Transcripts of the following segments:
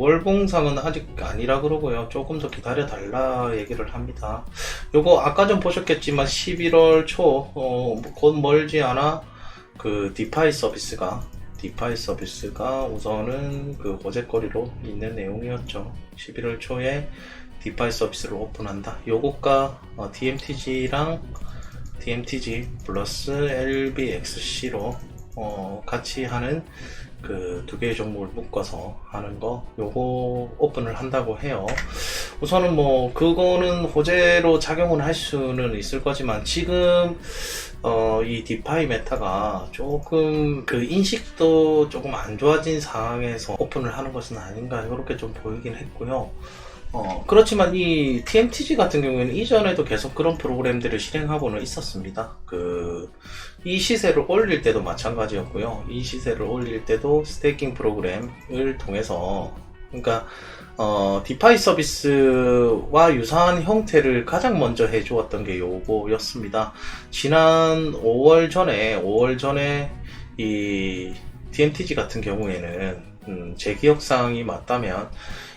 월봉상은 아직 아니라 그러고요. 조금 더 기다려 달라 얘기를 합니다. 요거 아까 좀 보셨겠지만 11월 초 곧 멀지 않아 그 디파이 서비스가 우선은 그 호재거리로 있는 내용이었죠. 11월 초에 디파이 서비스를 오픈한다. 요거가 DMTG랑 DMTG 플러스 LBXC로 같이 하는 그 두 개의 종목을 묶어서 하는 거, 요거 오픈을 한다고 해요. 우선은 뭐 그거는 호재로 작용은 할 수는 있을 거지만 지금 이 디파이 메타가 조금 그 인식도 조금 안 좋아진 상황에서 오픈을 하는 것은 아닌가 이렇게 좀 보이긴 했고요. 그렇지만 이 TMTG 같은 경우에는 이전에도 계속 그런 프로그램들을 실행하고는 있었습니다. 이 시세를 올릴 때도 마찬가지였고요. 이 시세를 올릴 때도 스테이킹 프로그램을 통해서, 그러니까 디파이 서비스와 유사한 형태를 가장 먼저 해주었던 게 요거였습니다. 지난 5월 전에 이 DMTG 같은 경우에는 제 기억상이 맞다면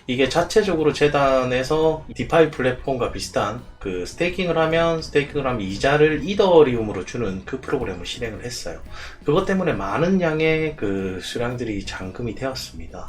이게 자체적으로 재단에서 디파이 플랫폼과 비슷한 그 스테이킹을 하면 이자를 이더리움으로 주는 그 프로그램을 실행을 했어요. 그것 때문에 많은 양의 그 수량들이 잠금이 되었습니다.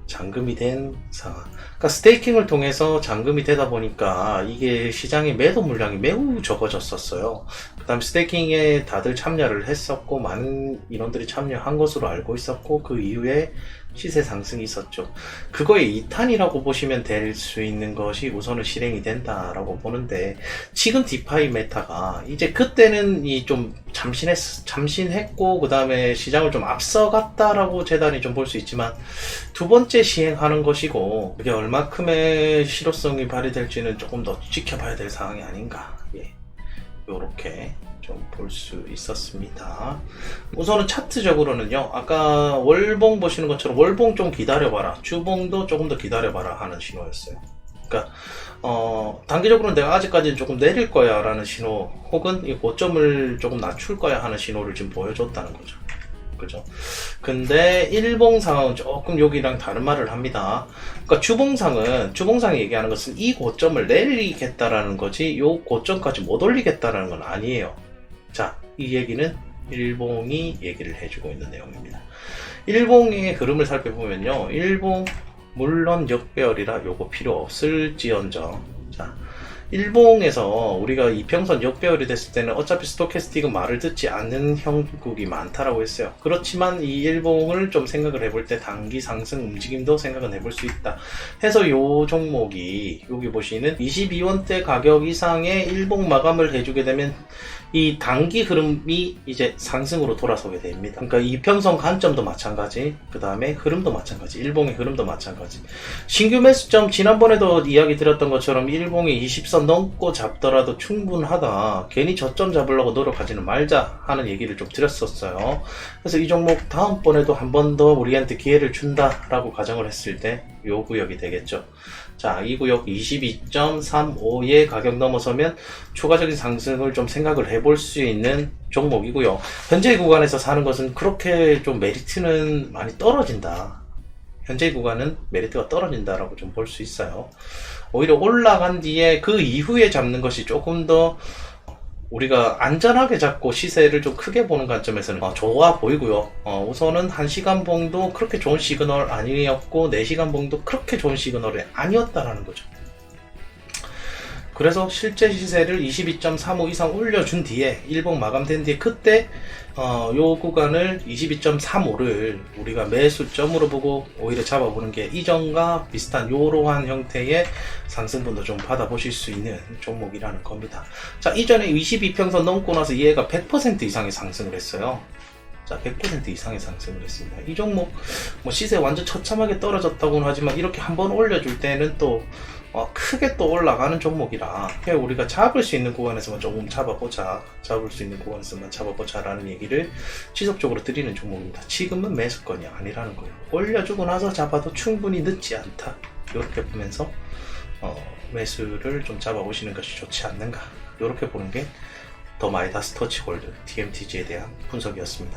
잠금이 된 상황. 그러니까 스테이킹을 통해서 잠금이 되다 보니까 이게 시장의 매도 물량이 매우 적어졌었어요. 그 다음 스테이킹에 다들 참여를 했었고 많은 인원들이 참여한 것으로 알고 있었고 그 이후에 시세 상승이 있었죠. 그거의 2탄이라고 보시면 될 수 있는 것이 우선은 실행이 된다라고 보는데, 지금 디파이 메타가 이제 그때는 좀 잠신했고 그 다음에 시장을 좀 앞서갔다라고 재단이 좀 볼 수 있지만 두 번째 시행하는 것이고 그게 얼마큼의 실효성이 발휘될지는 조금 더 지켜봐야 될 상황이 아닌가, 요렇게 좀 볼 수 있었습니다. 우선은 차트적으로는요, 아까 월봉 보시는 것처럼 월봉 좀 기다려봐라, 주봉도 조금 더 기다려봐라 하는 신호였어요. 그러니까 단기적으로는 내가 아직까지는 조금 내릴 거야 라는 신호, 혹은 이 고점을 조금 낮출 거야 하는 신호를 지금 보여줬다는 거죠. 그죠? 근데 일봉 상황은 조금 여기랑 다른 말을 합니다. 그러니까 주봉상이 얘기하는 것은 이 고점을 내리겠다라는 거지 요 고점까지 못 올리겠다라는 건 아니에요. 자, 이 얘기는 일봉이 얘기를 해주고 있는 내용입니다. 일봉의 흐름을 살펴보면요, 일봉 물론 역배열이라 요거 필요 없을지언정, 자, 일봉에서 우리가 이평선 역배열이 됐을 때는 어차피 스토캐스틱은 말을 듣지 않는 형국이 많다라고 했어요. 그렇지만 이 일봉을 좀 생각을 해볼 때 단기 상승 움직임도 생각은 해볼 수 있다 해서 요 종목이 여기 보시는 22원대 가격 이상의 일봉 마감을 해주게 되면 이 단기 흐름이 이제 상승으로 돌아서게 됩니다. 그러니까 이평선 관점도 마찬가지, 그 다음에 흐름도 마찬가지, 일봉의 흐름도 마찬가지. 신규 매수점 지난번에도 이야기 드렸던 것처럼 일봉이 20선 넘고 잡더라도 충분하다, 괜히 저점 잡으려고 노력하지는 말자 하는 얘기를 좀 드렸었어요. 그래서 이 종목 다음번에도 한 번 더 우리한테 기회를 준다라고 가정을 했을 때 요 구역이 되겠죠. 자, 이 구역 22.35의 가격 넘어서면 추가적인 상승을 좀 생각을 해볼 수 있는 종목이고요. 현재 구간에서 사는 것은 그렇게 좀 메리트는 많이 떨어진다. 현재 구간은 메리트가 떨어진다라고 좀 볼 수 있어요. 오히려 올라간 뒤에 그 이후에 잡는 것이 조금 더 우리가 안전하게 잡고 시세를 좀 크게 보는 관점에서는 좋아 보이고요. 우선은 1시간 봉도 그렇게 좋은 시그널 아니었고 4시간 봉도 그렇게 좋은 시그널이 아니었다라는 거죠. 그래서 실제 시세를 22.35 이상 올려준 뒤에 일봉 마감된 뒤에 그때 요 구간을 22.35를 우리가 매수점으로 보고 오히려 잡아보는 게 이전과 비슷한 요러한 형태의 상승분도 좀 받아보실 수 있는 종목이라는 겁니다. 자, 이전에 22평선 넘고 나서 얘가 100% 이상의 상승을 했어요. 자, 100% 이상의 상승을 했습니다. 이 종목 뭐 시세 완전 처참하게 떨어졌다고는 하지만 이렇게 한번 올려줄 때는 또 크게 또 올라가는 종목이라 우리가 잡을 수 있는 구간에서만 조금 잡아보자, 라는 얘기를 지속적으로 드리는 종목입니다. 지금은 매수권이 아니라는 거예요. 올려주고 나서 잡아도 충분히 늦지 않다, 이렇게 보면서 매수를 좀 잡아보시는 것이 좋지 않는가, 이렇게 보는 게 더 마이다스 터치골드 DMTG에 대한 분석이었습니다.